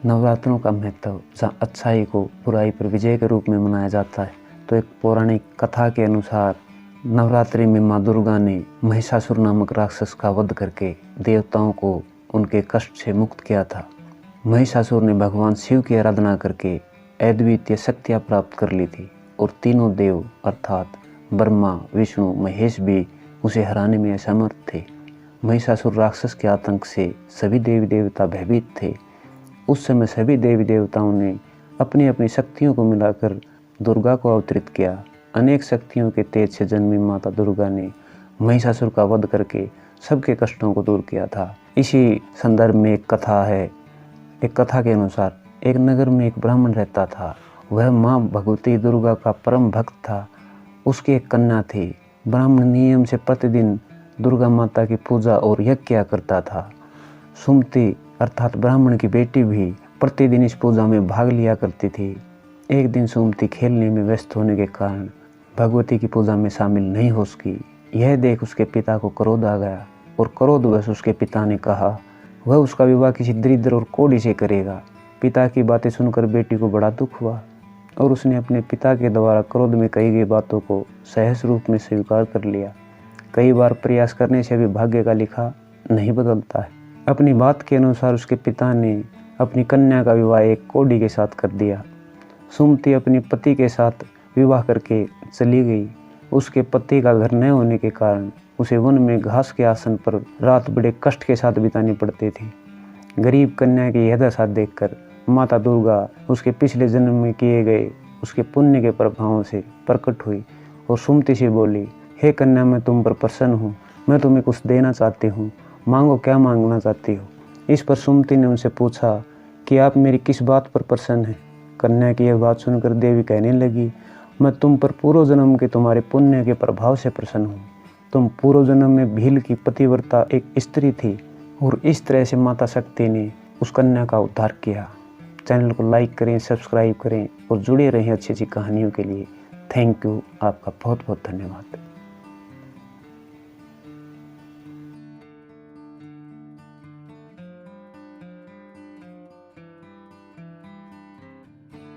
नवरात्रों का महत्व जहाँ अच्छाई को बुराई पर विजय के रूप में मनाया जाता है, तो एक पौराणिक कथा के अनुसार नवरात्रि में माँ दुर्गा ने महिषासुर नामक राक्षस का वध करके देवताओं को उनके कष्ट से मुक्त किया था। महिषासुर ने भगवान शिव की आराधना करके अद्वितीय शक्तियाँ प्राप्त कर ली थी और तीनों देव अर्थात ब्रह्मा, विष्णु, महेश भी उसे हराने में असमर्थ थे। महिषासुर राक्षस के आतंक से सभी देवी देवता भयभीत थे। उस समय सभी देवी देवताओं ने अपनी अपनी शक्तियों को मिलाकर दुर्गा को अवतरित किया। अनेक शक्तियों के तेज से जन्मी माता दुर्गा ने महिषासुर का वध करके सबके कष्टों को दूर किया था। इसी संदर्भ में एक कथा है। एक कथा के अनुसार एक नगर में एक ब्राह्मण रहता था। वह माँ भगवती दुर्गा का परम भक्त था। उसकी एक कन्या थी। ब्राह्मण नियम से प्रतिदिन दुर्गा माता की पूजा और यज्ञ किया करता था। सुमति अर्थात ब्राह्मण की बेटी भी प्रतिदिन इस पूजा में भाग लिया करती थी। एक दिन सुमति खेलने में व्यस्त होने के कारण भगवती की पूजा में शामिल नहीं हो सकी। यह देख उसके पिता को क्रोध आ गया और क्रोधवश उसके पिता ने कहा वह उसका विवाह किसी दरिद्र और कोढ़ी से करेगा। पिता की बातें सुनकर बेटी को बड़ा दुख हुआ और उसने अपने पिता के द्वारा क्रोध में कही गई बातों को सहज रूप में स्वीकार कर लिया। कई बार प्रयास करने से भी भाग्य का लिखा नहीं बदलता है। अपनी बात के अनुसार उसके पिता ने अपनी कन्या का विवाह एक कोढ़ी के साथ कर दिया। सुमति अपने पति के साथ विवाह करके चली गई। उसके पति का घर न होने के कारण उसे वन में घास के आसन पर रात बड़े कष्ट के साथ बितानी पड़ती थी। गरीब कन्या की यह दशा देखकर माता दुर्गा उसके पिछले जन्म में किए गए उसके पुण्य के प्रभावों से प्रकट हुई और सुमति से बोली, हे कन्या, मैं तुम पर प्रसन्न हूँ। मैं तुम्हें कुछ देना चाहती हूँ। मांगो, क्या मांगना चाहती हो। इस पर सुमति ने उनसे पूछा कि आप मेरी किस बात पर प्रसन्न हैं। कन्या की यह बात सुनकर देवी कहने लगी, मैं तुम पर पूर्व जन्म के तुम्हारे पुण्य के प्रभाव से प्रसन्न हूँ। तुम पूर्व जन्म में भील की पतिव्रता एक स्त्री थी और इस तरह से माता शक्ति ने उस कन्या का उद्धार किया। चैनल को लाइक करें, सब्सक्राइब करें और जुड़े रहें अच्छी अच्छी कहानियों के लिए। Thank you. आपका बहुत बहुत धन्यवाद।